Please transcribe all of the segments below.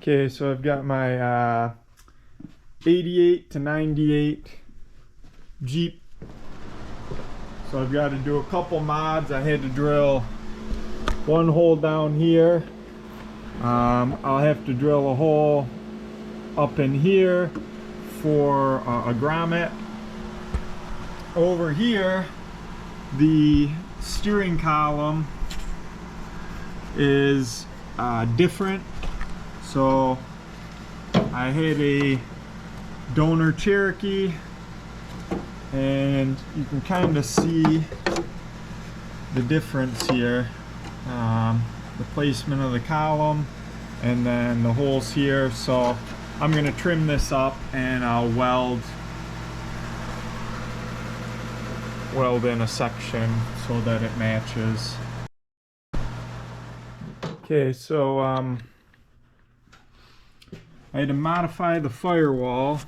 Okay, so I've got my 88 to 98 Jeep. So I've got to do a couple mods. I had to drill one hole down here. I'll have to drill a hole up in here for a grommet. Over here, the steering column is different. So I had a donor Cherokee, and you can kind of see the difference here. The placement of the column and then the holes here. So I'm going to trim this up and I'll weld in a section so that it matches. Okay, so I had to modify the firewall.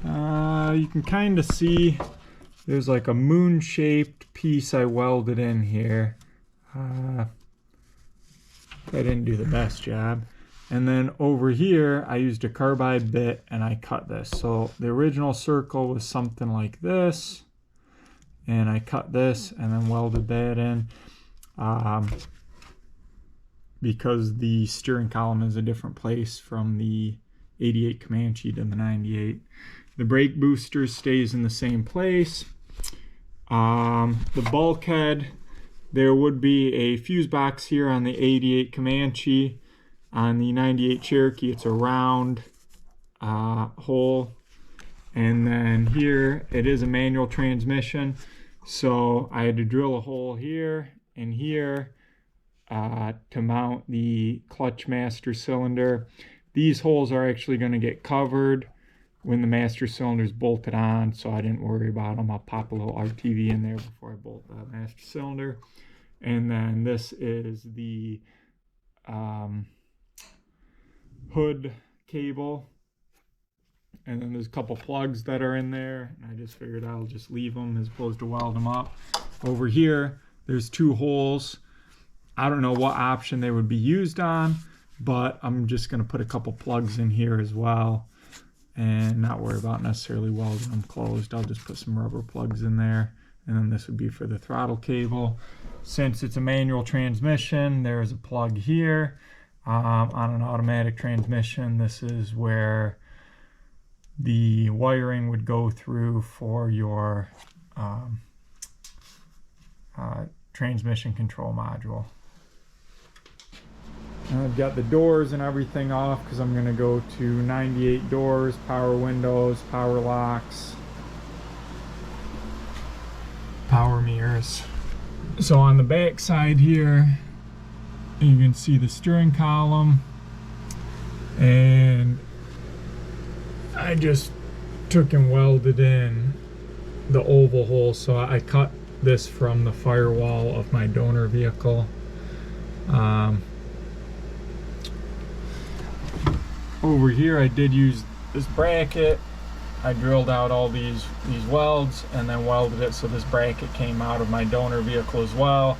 You can kind of see there's like a moon-shaped piece I welded in here. I didn't do the best job. And then over here I used a carbide bit and I cut this. So the original circle was something like this, and I cut this and then welded that in. Because the steering column is a different place from the 88 Comanche to the 98. The brake booster stays in the same place. The bulkhead, there would be a fuse box here on the 88 Comanche. On the 98 Cherokee, it's a round hole. And then here, it is a manual transmission. So I had to drill a hole here and here to mount the clutch master cylinder. These holes are actually going to get covered when the master cylinder is bolted on, so I didn't worry about them. I'll pop a little RTV in there before I bolt the master cylinder. And then this is the hood cable, and then there's a couple plugs that are in there, and I just figured I'll just leave them as opposed to weld them up. Over here there's two holes. I don't know what option they would be used on, but I'm just going to put a couple plugs in here as well and not worry about necessarily welding them closed. I'll just put some rubber plugs in there, and then this would be for the throttle cable. Since it's a manual transmission, there's a plug here. On an automatic transmission, this is where the wiring would go through for your transmission control module. I've got the doors and everything off because I'm going to go to 98 doors, power windows, power locks, power mirrors. So on the back side here, you can see the steering column, and I just took and welded in the oval hole. So I cut this from the firewall of my donor vehicle. Over here I did use this bracket. I drilled out all these welds and then welded it so this bracket came out of my donor vehicle as well.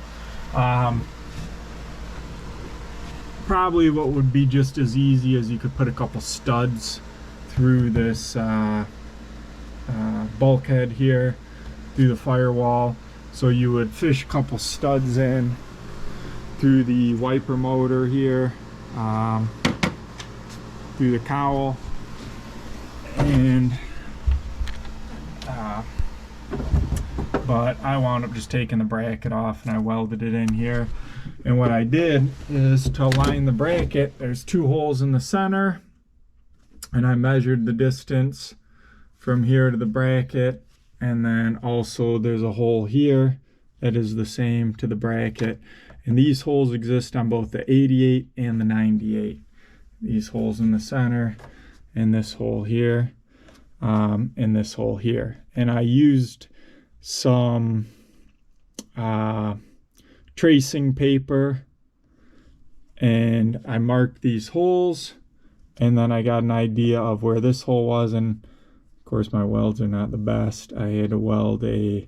Probably what would be just as easy as you could put a couple studs through this bulkhead here, through the firewall. So you would fish a couple studs in through the wiper motor here, through the cowl, and but I wound up just taking the bracket off and I welded it in here. And what I did is, to align the bracket, there's two holes in the center, and I measured the distance from here to the bracket, and then also there's a hole here that is the same to the bracket. And these holes exist on both the 88 and the 98. These holes in the center, and this hole here, and this hole here. And I used some tracing paper, and I marked these holes, and then I got an idea of where this hole was. And of course my welds are not the best. I had to weld a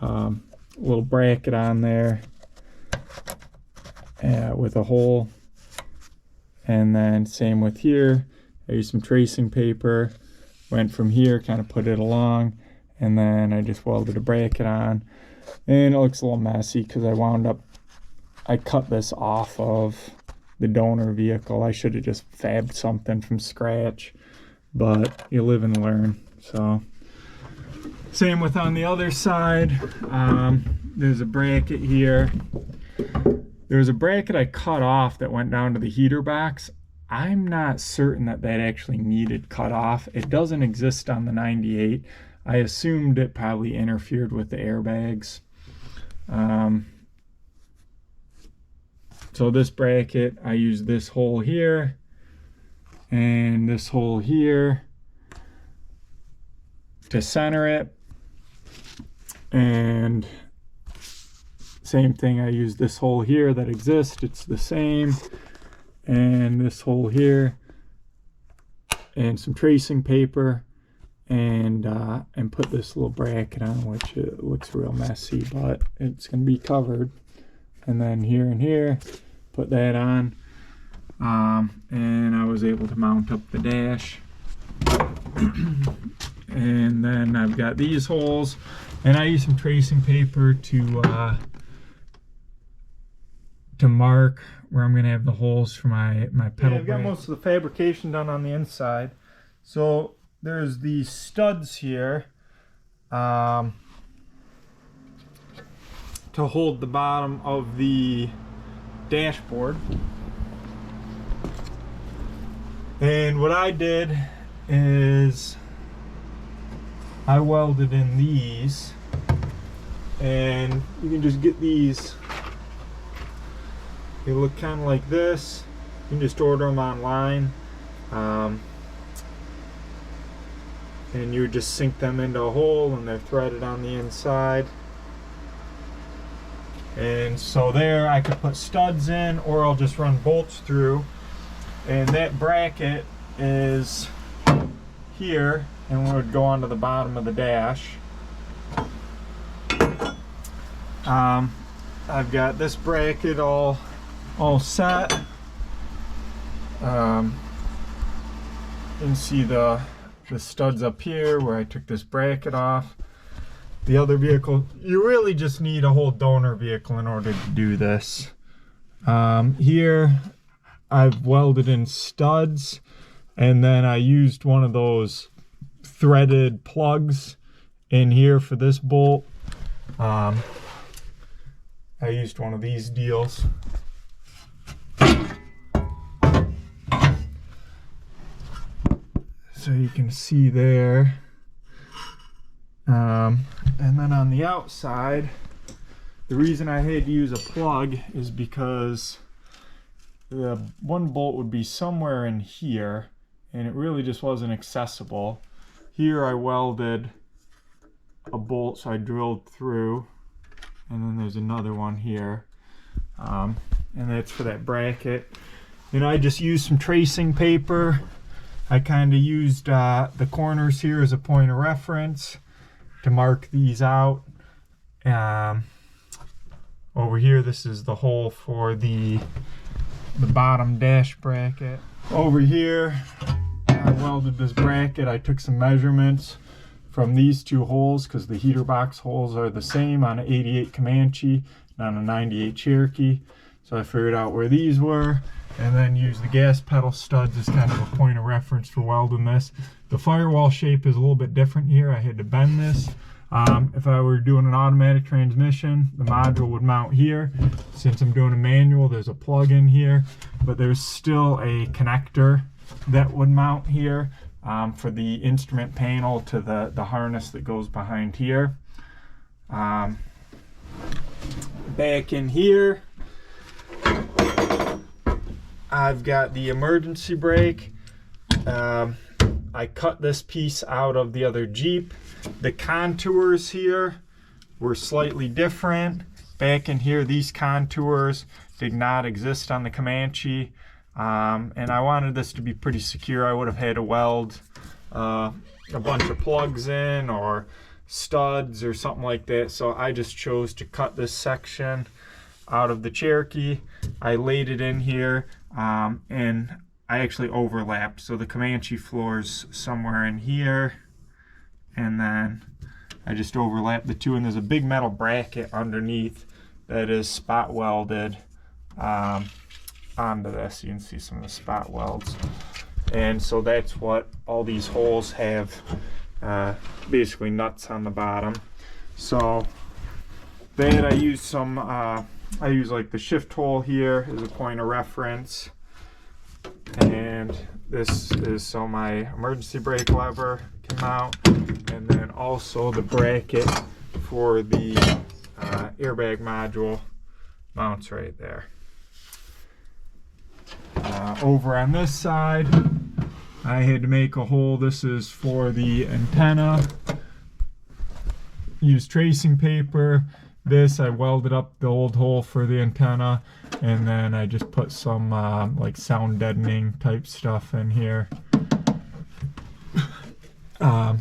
little bracket on there with a hole, And then same with here. I used some tracing paper, went from here, kind of put it along, and then I just welded a bracket on. And it looks a little messy because I cut this off of the donor vehicle. I should have just fabbed something from scratch, but you live and learn. So same with on the other side. There's a bracket here. There's a bracket I cut off that went down to the heater box. I'm not certain that actually needed cut off. It doesn't exist on the 98. I assumed it probably interfered with the airbags. So this bracket, I use this hole here and this hole here to center it. And same thing, I use this hole here that exists, it's the same. And this hole here and some tracing paper and put this little bracket on, which it looks real messy, but it's gonna be covered. And then here and here, put that on, and I was able to mount up the dash. And then I've got these holes, and I use some tracing paper to mark where I'm gonna have the holes for my pedal. Yeah, I've got most of the fabrication done on the inside. So there's these studs here to hold the bottom of the dashboard. And what I did is I welded in these, and you can just get these. They look kind of like this. You can just order them online, and you would just sink them into a hole, and they're threaded on the inside. And so there I could put studs in, or I'll just run bolts through. And that bracket is here and would go onto the bottom of the dash. I've got this bracket all set. You can see the studs up here where I took this bracket off. The other vehicle, you really just need a whole donor vehicle in order to do this. Here I've welded in studs, and then I used one of those threaded plugs in here for this bolt. I used one of these deals. So you can see there. And then on the outside, the reason I had to use a plug is because the one bolt would be somewhere in here, and it really just wasn't accessible. Here I welded a bolt, so I drilled through, and then there's another one here, and that's for that bracket. And I just used some tracing paper. I kind of used the corners here as a point of reference to mark these out. Over here, this is the hole for the bottom dash bracket. Over here, I welded this bracket. I took some measurements from these two holes because the heater box holes are the same on an 88 Comanche and on a 98 Cherokee. So I figured out where these were, and then used the gas pedal studs as kind of a point of reference for welding this. The firewall shape is a little bit different here. I had to bend this. If I were doing an automatic transmission, the module would mount here. Since I'm doing a manual, there's a plug in here, but there's still a connector that would mount here for the instrument panel to the harness that goes behind here. Back in here, I've got the emergency brake. I cut this piece out of the other Jeep. The contours here were slightly different. Back in here, these contours did not exist on the Comanche. And I wanted this to be pretty secure. I would have had to weld a bunch of plugs in or studs or something like that. So I just chose to cut this section out of the Cherokee. I laid it in here, and I actually overlapped. So the Comanche floor's somewhere in here, and then I just overlapped the two, and there's a big metal bracket underneath that is spot welded onto this. You can see some of the spot welds. And so that's what all these holes have, basically nuts on the bottom. So then I use some, I use like the shift hole here as a point of reference. And this is so my emergency brake lever can mount. And then also the bracket for the airbag module mounts right there. Over on this side, I had to make a hole. This is for the antenna. Use tracing paper. This, I welded up the old hole for the antenna, and then I just put some like sound deadening type stuff in here.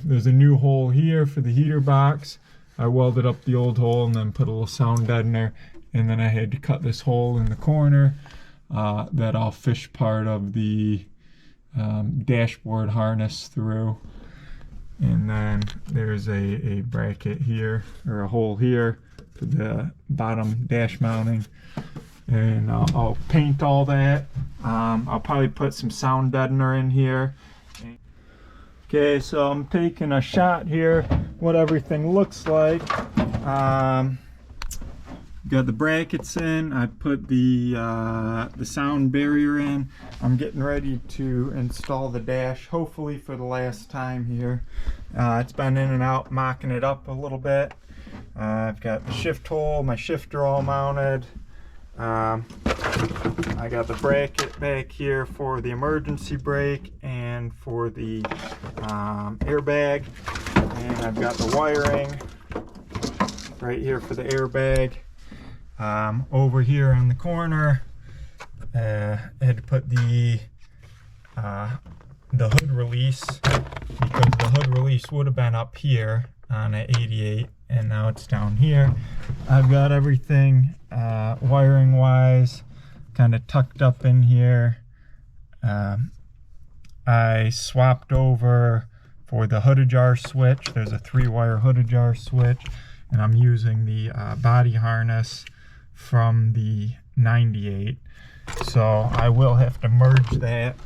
There's a new hole here for the heater box. I welded up the old hole and then put a little sound deadener, and then I had to cut this hole in the corner that I'll fish part of the dashboard harness through. And then there's a bracket here, or a hole here for the bottom dash mounting. And I'll paint all that. I'll probably put some sound deadener in here. Okay, so I'm taking a shot here, what everything looks like. Got the brackets in. I put the sound barrier in. I'm getting ready to install the dash, hopefully for the last time here. It's been in and out, mocking it up a little bit. I've got the shift hole, my shifter all mounted. I got the bracket back here for the emergency brake and for the airbag. And I've got the wiring right here for the airbag. Over here on the corner, I had to put the hood release, because the hood release would have been up here on an 88, and now it's down here. I've got everything wiring wise kind of tucked up in here. I swapped over for the hood ajar switch. There's a 3-wire hood ajar switch, and I'm using the body harness from the 98. So I will have to merge that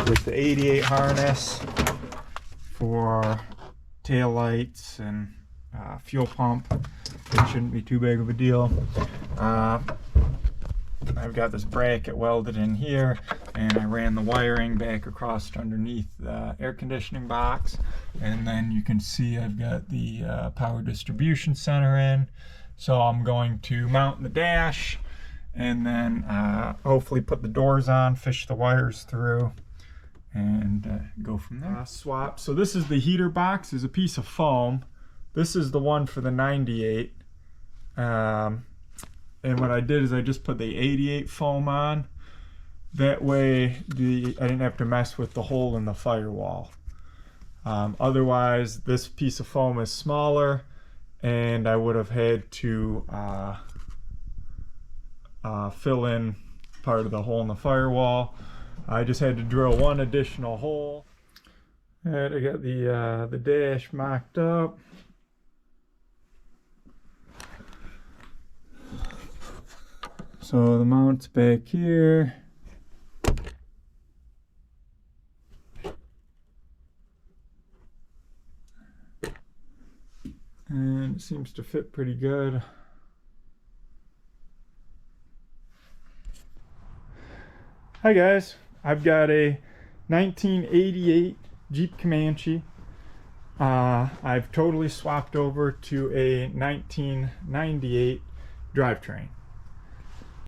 with the 88 harness for tail lights and fuel pump. It shouldn't be too big of a deal. I've got this bracket welded in here, and I ran the wiring back across underneath the air conditioning box. And then you can see I've got the power distribution center in. So I'm going to mount the dash, and then hopefully put the doors on, fish the wires through, and go from there. Swap. So this is the heater box. There's a piece of foam. This is the one for the 98. And what I did is I just put the 88 foam on. That way I didn't have to mess with the hole in the firewall. Otherwise, this piece of foam is smaller, and I would have had to fill in part of the hole in the firewall. I just had to drill one additional hole. Alright, I got the dash mocked up. So the mount's back here. And it seems to fit pretty good. Hi guys, I've got a 1988 Jeep Comanche. I've totally swapped over to a 1998 drivetrain.